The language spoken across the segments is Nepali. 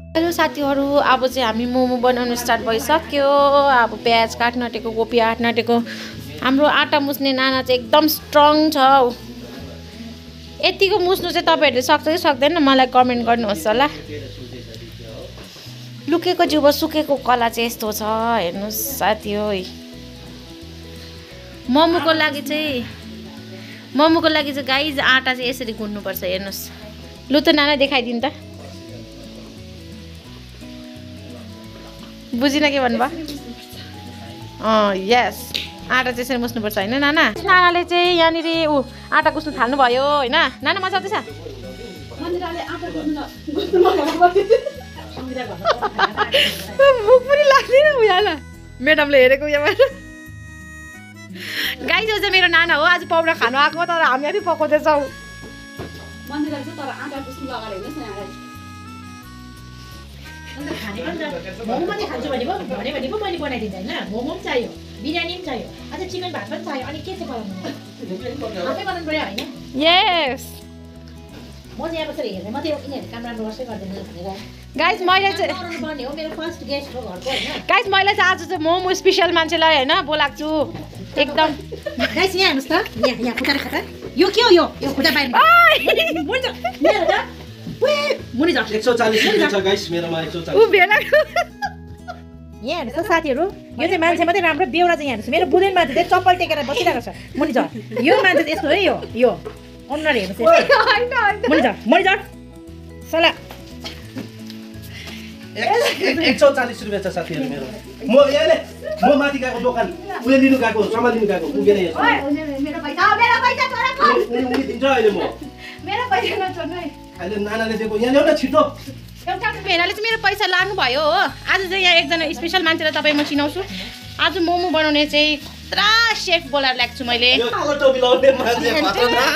हेलो साथीहरू, अब चाहिँ हामी मोमो बनाउनु स्टार्ट भइसक्यो। अब प्याज काट्न आँटेको, कोपी काट्न आँटेको। हाम्रो आटा मुस्ने नाना चाहिँ एकदम स्ट्रङ छ। यतिको मुस्नु चाहिँ तपाईँहरूले सक्छ कि सक्दैन मलाई कमेन्ट गर्नुहोस् होला। लुकेको जिउमा सुकेको कला चाहिँ यस्तो छ, हेर्नुहोस् साथी हो। मोमोको लागि चाहिँ गाइज आटा चाहिँ यसरी गुन्नुपर्छ, हेर्नुहोस्। लु त नाना देखाइदिनु त। बुझिन के भन्नुभयो? यस, आटा चाहिँ यसरी मुस्नुपर्छ होइन नाना? नानाले चाहिँ यहाँनिर आटा गुस्नु थाल्नुभयो होइन नाना? मजा आउँदैछ? भोक पनि लाग्दैन उयाला म्याडमले हेरेको उयोबाट। गाई जो चाहिँ मेरो नाना हो, आज पाउडा खानु आएको तर हामी अलि पकाउँदैछौँ। मोमो पनि खान्छु भने पो मैले बनाइदिन्छ होइन। मोमो पनि चाहियो, बिरयानी पनि चाहियो, अझ चिकन भात पनि चाहियो। अनि के चाहिँ बनाउनु? आफै बनाउनु पर्यो होइन? यस म चाहिँ अब यसरी हेर्ने मात्रै हो, यिनीहरूले काम राम्रो गर्छै गर्दैन भनेर। गाइज मैले चाहिँ पर्ने हो, मेरो फर्स्ट गेस्ट हो घरको होइन। आज चाहिँ मोमो स्पेसल मान्छेलाई होइन बोलाएको छु एकदम। गाइस यहाँ हेर्नुहोस् त, यहाँ खुट्टा यो के हो? यो खुट्टा बाहिर मुनि जा 140 रुपैयाँ छ गाइस, मेरोमा 140। यहाँ हेर्नुहोस् त साथीहरू, यो चाहिँ मान्छे मात्रै राम्रो। बेउरा चाहिँ यहाँ हेर्नुहोस्, मेरो बुढेन मान्छे चाहिँ चप्पल टेकेर बसिरहेको छ। मुनि झर, यो मान्छे चाहिँ यस्तो है। यो अनुहार हेर्नुहोस्, मुनि झर सला। 140 रुपैयाँ छ साथीहरू मेरो। म माथि गएको दोकान उले लिनु गएको, सामान लिनु गएको, पुगेन यो। मेरो पैसा उनी दिन्छ अहिले। म मेरो पैसा नछोड्नु है। अहिले नानाले दिएको यहाँ ल्याउन छिटो। एउटा भेनाले चाहिँ मेरो पैसा लानुभयो हो। आज चाहिँ यहाँ एकजना स्पेसल मान्छेलाई तपाईँ म चिनाउँछु। आज मोमो बनाउने चाहिँ खतरा सेफ बोलाएर ल्याएको छु मैले। कालो टोपी लाउने मान्छे खतरा।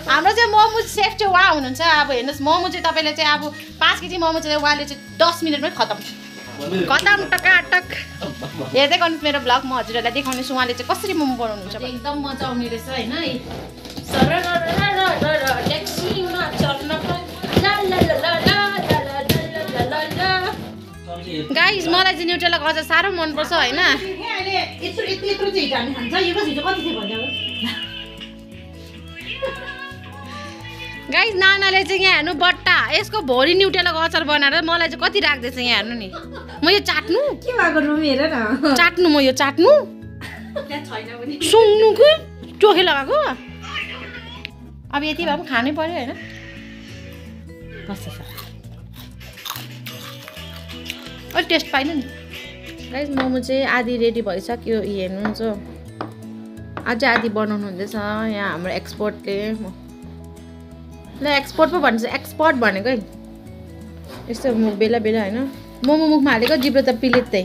हाम्रो चाहिँ मोमो सेफ चाहिँ उहाँ हुनुहुन्छ। अब हेर्नुहोस्, मोमो चाहिँ तपाईँले चाहिँ अब 5 केजी मोमो चाहिँ उहाँले चाहिँ 10 मिनटमै खतम टकाटक। हेर्दै गर्नुहोस् मेरो भ्लग, म हजुरहरूलाई देखाउनेछु उहाँले चाहिँ कसरी मोमो बनाउनुहुन्छ। एकदम मजा आउने रहेछ होइन। गाइस मलाई चाहिँ न्युट्रेला अझ साह्रो मनपर्छ होइन। गाइस नानाले चाहिँ यहाँ हेर्नु बट्टा यसको भोलि न्युट्रेलाको अचार बनाएर मलाई चाहिँ कति राख्दैछ यहाँ हेर्नु नि। म यो चाट्नु के भएको रुम हेर न। चाट्नु म यो चाट्नु सुङ्नु कि चोखे लगाएको। अब यति भए पनि खानै पर्यो होइन। अलिक टेस्ट पाइन नि। गाइस मोमो चाहिँ आधी रेडी भइसक्यो, हेर्नुहुन्छ। अझै आधी बनाउनु हुँदैछ यहाँ हाम्रो एक्सपर्टले। ल एक्सपोर्ट पो भन्छ, एक्सपर्ट भनेको है। यस्तो मुख बेला बेला होइन। मोमो मुखमा हालेको जिब्रो त पिलेत्तै।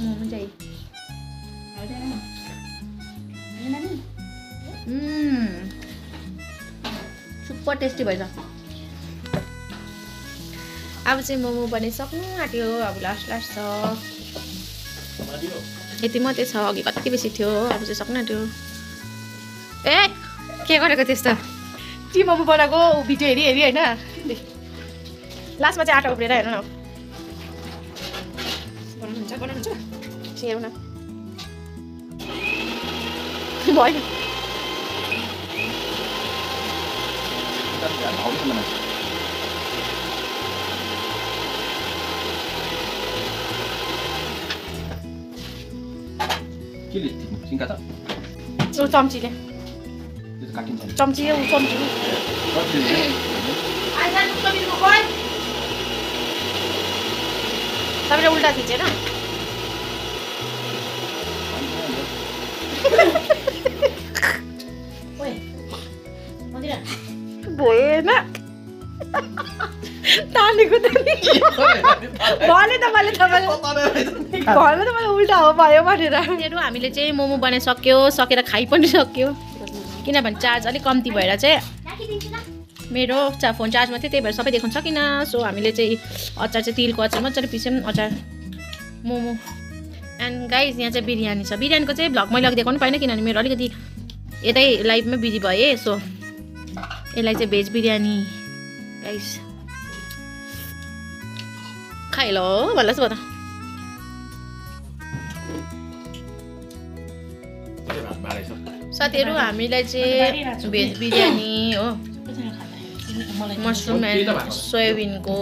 मोमो चाहिँ सुपर टेस्टी भएछ। अब चाहिँ मोमो बनिसक्नु आँट्यो। अब लास्ट छ, यति मात्रै छ। अघि कति बेसी थियो, अब चाहिँ सक्नु आँट्यो। ए के गरेको त्यस्तो? टी मोमो बनाएको भिडियो हेरी होइन। लास्टमा चाहिँ आटा उब्रेर हेर्नु न। बनाउनुहुन्छ हेरौँ न। भयो के लिथि सिंका त चम्चीले काटिन्छ। चम्ची तपाईँले उल्टा थिचेन भएन तानेको त भने त मैले उल्टा हो भयो भनेर। हामीले चाहिँ मोमो सकेर खाइ पनि सक्यो, किनभने चार्ज अलिक कम्ती भएर चाहिँ मेरो फोन चार्जमा थियो, त्यही भएर सबै देखाउन सकिनँ। सो हामीले चाहिँ अचार चाहिँ तिलको अचार मजाले पिस्यौँ, अचार मोमो एन्ड गाइस यहाँ चाहिँ बिरयानी छ। बिरयानीको चाहिँ भ्लग मैले अघि देखाउनु पाइनँ किनभने मेरो अलिकति यतै लाइभमै बिजी भएँ। सो यसलाई चाहिँ भेज बिरयानी गाइस खाइ ल भन्नुहोस् न त साथीहरू हामीलाई चाहिँ भेज बिरयानी हो मसरुम एन्ड सोयाबिनको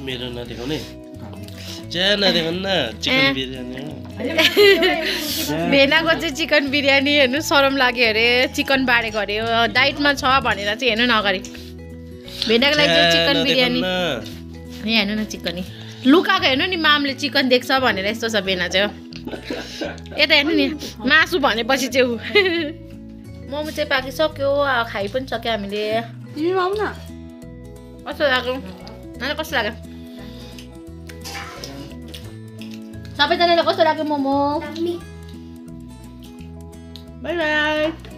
मेरो नदेखाउने नदेखाउनु न चिकन बिरयानी भेनाको चाहिँ चिकन बिरयानी हेर्नु सरम लाग्यो अरे चिकन बारेको अरे डाइटमा छ भनेर चाहिँ हेर्नु न अगाडि भेनाको लागि चाहिँ चिकन बिरयानी यहाँ हेर्नु न चिकन लुकाएको हेर्नु नि मामले चिकन देख्छ भनेर यस्तो छ भेना चाहिँ यता हेर्नु नि मासु भनेपछि चाहिँ मोमो चाहिँ पाकिसक्यो खाइ पनि सक्यो हामीले कस्तो लाग्यो नानी कस्तो लाग्यो सबैजनालाई कस्तो लाग्यो मोमो बाई बाई